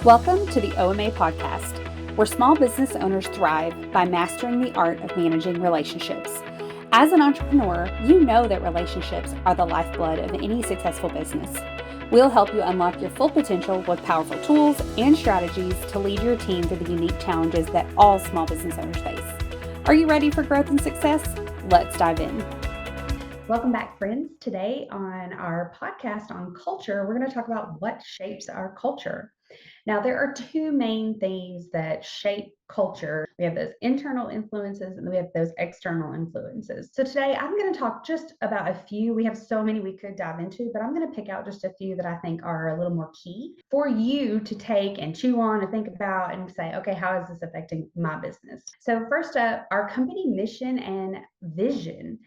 Welcome to the OMA podcast, where small business owners thrive by mastering the art of managing relationships. As an entrepreneur, you know that relationships are the lifeblood of any successful business. We'll help you unlock your full potential with powerful tools and strategies to lead your team through the unique challenges that all small business owners face. Are you ready for growth and success? Let's dive in. Welcome back, friends. Today on our podcast on culture, we're going to talk about what shapes our culture. Now, there are two main things that shape culture. We have those internal influences and we have those external influences. So today I'm going to talk just about a few. We have so many we could dive into, but I'm going to pick out just a few that I think are a little more key for you to take and chew on and think about and say, okay, how is this affecting my business? So first up, our company mission and vision.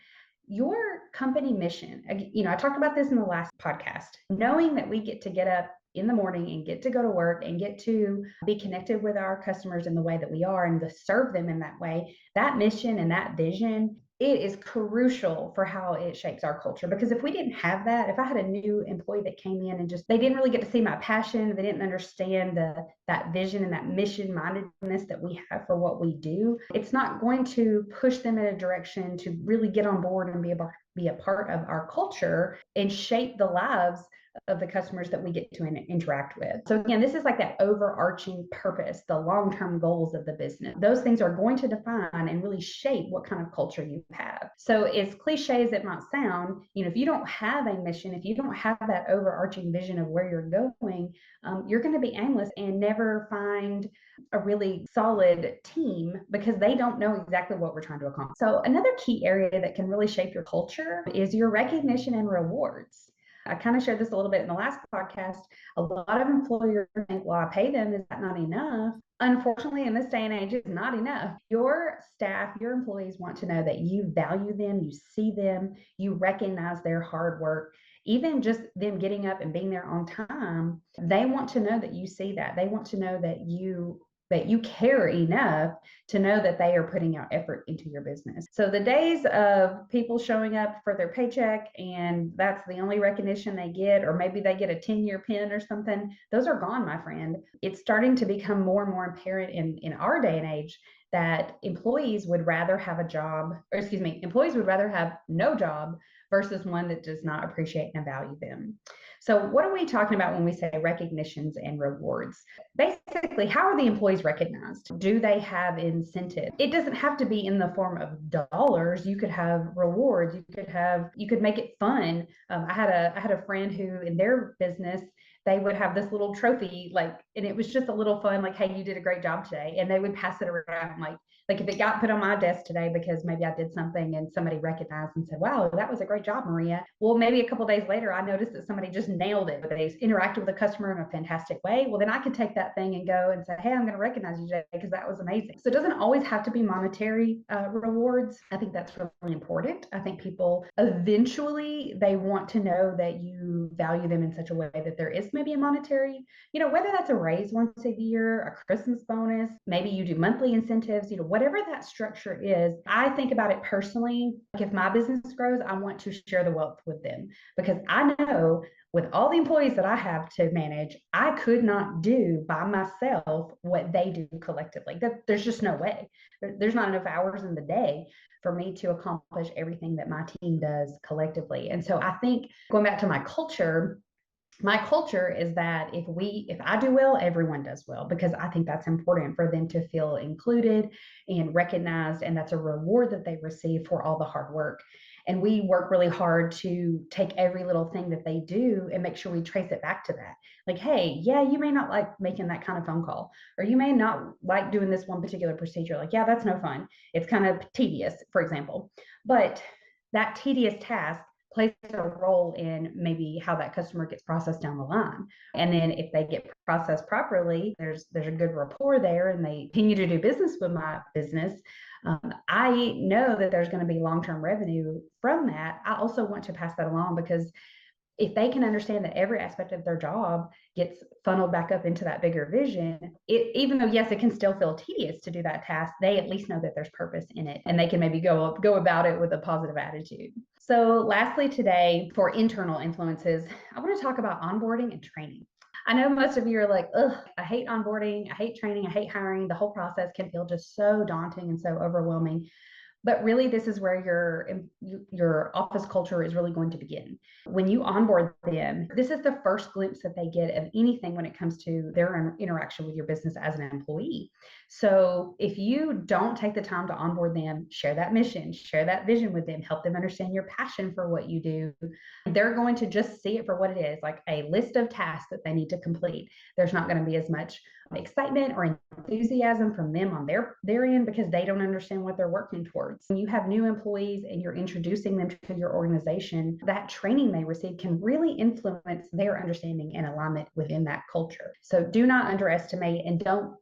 Your company mission, I talked about this in the last podcast, knowing that we get to get up in the morning and get to go to work and get to be connected with our customers in the way that we are and to serve them in that way, that mission and that vision, it is crucial for how it shapes our culture. Because if we didn't have that, if I had a new employee that came in and just, they didn't really get to see my passion, they didn't understand that vision and that mission mindedness that we have for what we do, it's not going to push them in a direction to really get on board and be a part of our culture and shape the lives of the customers that we get to interact with. So again, this is like that overarching purpose, the long-term goals of the business. Those things are going to define and really shape what kind of culture you have. So as cliche as it might sound, if you don't have a mission, if you don't have that overarching vision of where you're going, you're going to be aimless and never find a really solid team because they don't know exactly what we're trying to accomplish. So another key area that can really shape your culture is your recognition and rewards. I kind of shared this a little bit in the last podcast. A lot of employers think, well, I pay them. Is that not enough? Unfortunately, in this day and age, it's not enough. Your staff, your employees want to know that you value them, you see them, you recognize their hard work. Even just them getting up and being there on time, they want to know that you see that. They want to know that you care enough to know that they are putting out effort into your business. So the days of people showing up for their paycheck and that's the only recognition they get, or maybe they get a 10-year pin or something, those are gone, my friend. It's starting to become more and more apparent in our day and age that employees would rather have no job versus one that does not appreciate and value them. So what are we talking about when we say recognitions and rewards? Basically, how are the employees recognized? Do they have incentive? It doesn't have to be in the form of dollars. You could have rewards. You could make it fun. I had a friend who in their business, they would have this little trophy, and it was just a little fun, like, hey, you did a great job today. And they would pass it around like if it got put on my desk today because maybe I did something and somebody recognized and said, wow, that was a great job, Maria. Well, maybe a couple of days later, I noticed that somebody just nailed it. They interacted with the customer in a fantastic way. Well, then I could take that thing and go and say, hey, I'm going to recognize you today because that was amazing. So it doesn't always have to be monetary rewards. I think that's really important. I think people eventually, they want to know that you value them in such a way that there is maybe a monetary, whether that's a raise once a year, a Christmas bonus, maybe you do monthly incentives, whatever that structure is. I think about it personally. Like if my business grows, I want to share the wealth with them because I know with all the employees that I have to manage, I could not do by myself what they do collectively. There's just no way. There's not enough hours in the day for me to accomplish everything that my team does collectively. And so I think going back to my culture is that if I do well, everyone does well, because I think that's important for them to feel included and recognized. And that's a reward that they receive for all the hard work. And we work really hard to take every little thing that they do and make sure we trace it back to that. Like, hey, yeah, you may not like making that kind of phone call, or you may not like doing this one particular procedure. Like, yeah, that's no fun. It's kind of tedious, for example. But that tedious task plays a role in maybe how that customer gets processed down the line. And then if they get processed properly, there's a good rapport there and they continue to do business with my business. I know that there's going to be long-term revenue from that. I also want to pass that along because if they can understand that every aspect of their job gets funneled back up into that bigger vision, even though, yes, it can still feel tedious to do that task, they at least know that there's purpose in it and they can maybe go about it with a positive attitude. So lastly today, for internal influences, I want to talk about onboarding and training. I know most of you are like, ugh, I hate onboarding, I hate training, I hate hiring. The whole process can feel just so daunting and so overwhelming. But really, this is where your office culture is really going to begin. When you onboard them, this is the first glimpse that they get of anything when it comes to their interaction with your business as an employee. So if you don't take the time to onboard them, share that mission, share that vision with them, help them understand your passion for what you do, they're going to just see it for what it is, like a list of tasks that they need to complete. There's not going to be as much excitement or enthusiasm from them on their end because they don't understand what they're working towards. When you have new employees and you're introducing them to your organization, that training they receive can really influence their understanding and alignment within that culture. So do not underestimate and don't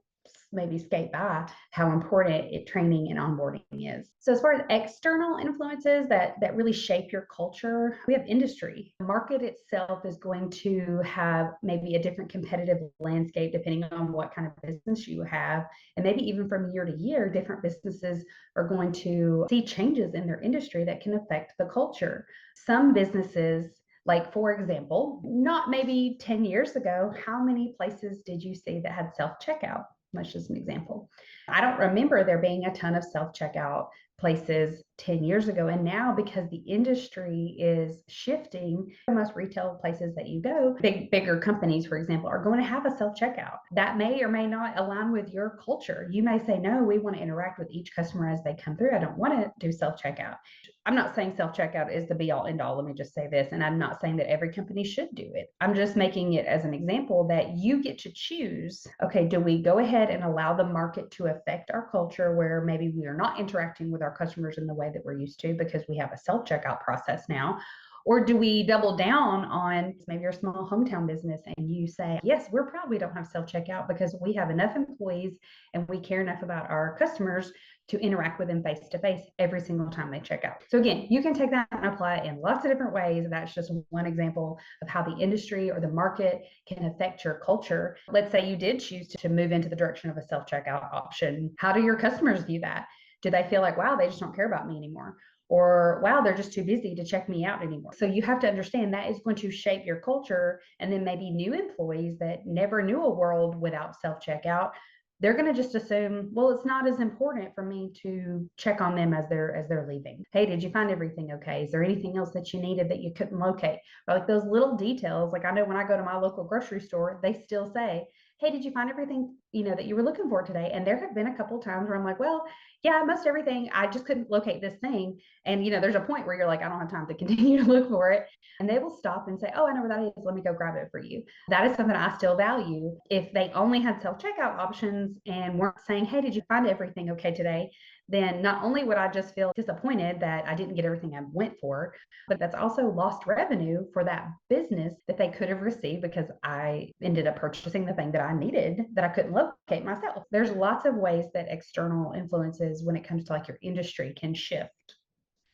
maybe skate by how important training and onboarding is. So as far as external influences that really shape your culture, we have industry. The market itself is going to have maybe a different competitive landscape depending on what kind of business you have. And maybe even from year to year, different businesses are going to see changes in their industry that can affect the culture. Some businesses, like, for example, not maybe 10 years ago, how many places did you see that had self-checkout? Much as an example. I don't remember there being a ton of self-checkout places 10 years ago. And now, because the industry is shifting, most retail places that you go, bigger companies, for example, are going to have a self-checkout. That may or may not align with your culture. You may say, no, we want to interact with each customer as they come through. I don't want to do self-checkout. I'm not saying self-checkout is the be all end all. Let me just say this. And I'm not saying that every company should do it. I'm just making it as an example that you get to choose, okay, do we go ahead and allow the market to affect our culture where maybe we are not interacting with our customers in the way that we're used to because we have a self-checkout process now? Or do we double down on maybe you're a small hometown business and you say, yes, we're proud we don't have self-checkout because we have enough employees and we care enough about our customers to interact with them face to face every single time they check out. So again, you can take that and apply it in lots of different ways. That's just one example of how the industry or the market can affect your culture. Let's say you did choose to move into the direction of a self-checkout option. How do your customers view that? Do they feel like, wow, they just don't care about me anymore? Or, wow, they're just too busy to check me out anymore. So you have to understand that is going to shape your culture. And then maybe new employees that never knew a world without self-checkout, they're going to just assume, well, it's not as important for me to check on them as they're leaving. Hey, did you find everything okay? Is there anything else that you needed that you couldn't locate? Or like those little details. Like I know when I go to my local grocery store, they still say, hey, did you find everything, that you were looking for today? And there have been a couple of times where I'm like, well, yeah, most everything. I just couldn't locate this thing. And, there's a point where you're like, I don't have time to continue to look for it. And they will stop and say, oh, I know where that is. Let me go grab it for you. That is something I still value. If they only had self-checkout options and weren't saying, hey, did you find everything okay today? Then not only would I just feel disappointed that I didn't get everything I went for, but that's also lost revenue for that business that they could have received because I ended up purchasing the thing that I needed that I couldn't locate myself. There's lots of ways that external influences when it comes to like your industry can shift.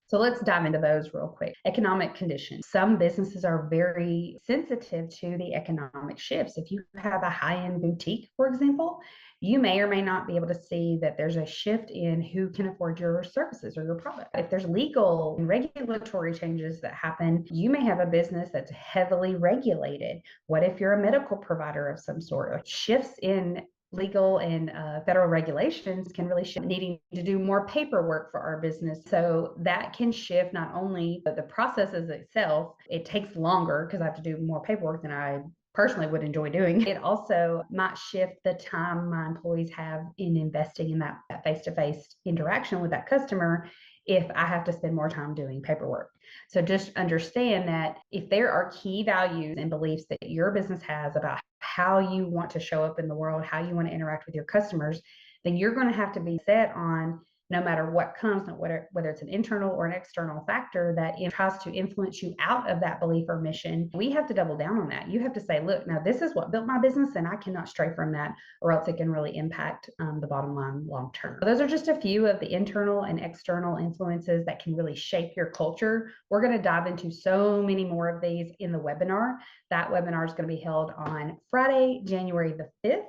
So let's dive into those real quick. Economic conditions. Some businesses are very sensitive to the economic shifts. If you have a high-end boutique, for example, you may or may not be able to see that there's a shift in who can afford your services or your product. If there's legal and regulatory changes that happen, you may have a business that's heavily regulated. What if you're a medical provider of some sort? Shifts in legal and federal regulations can really shift, needing to do more paperwork for our business. So that can shift not only the processes itself, it takes longer because I have to do more paperwork than I personally would enjoy doing. It also might shift the time my employees have in investing in that face-to-face interaction with that customer if I have to spend more time doing paperwork. So just understand that if there are key values and beliefs that your business has about how you want to show up in the world, how you want to interact with your customers, then you're going to have to be set on, no matter what comes, whether it's an internal or an external factor that tries to influence you out of that belief or mission. We have to double down on that. You have to say, look, now this is what built my business and I cannot stray from that or else it can really impact the bottom line long term. Those are just a few of the internal and external influences that can really shape your culture. We're going to dive into so many more of these in the webinar. That webinar is going to be held on Friday, January the 5th.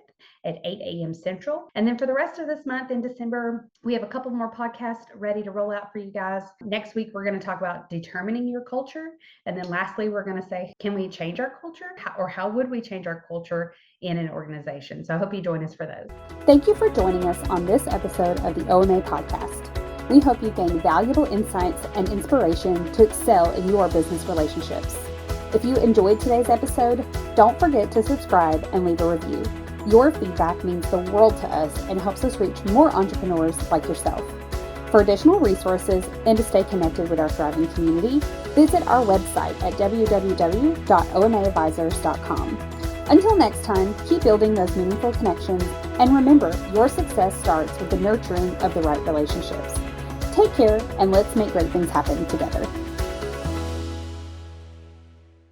At 8 a.m. Central. And then for the rest of this month in December, we have a couple couple more podcasts ready to roll out for you guys. Next week, we're going to talk about determining your culture. And then lastly, we're going to say, can we change our culture? How would we change our culture in an organization? So I hope you join us for those. Thank you for joining us on this episode of the OMA podcast. We hope you gained valuable insights and inspiration to excel in your business relationships. If you enjoyed today's episode, don't forget to subscribe and leave a review. Your feedback means the world to us and helps us reach more entrepreneurs like yourself. For additional resources and to stay connected with our thriving community, visit our website at www.omaadvisors.com. Until next time, keep building those meaningful connections, and remember, your success starts with the nurturing of the right relationships. Take care, and let's make great things happen together.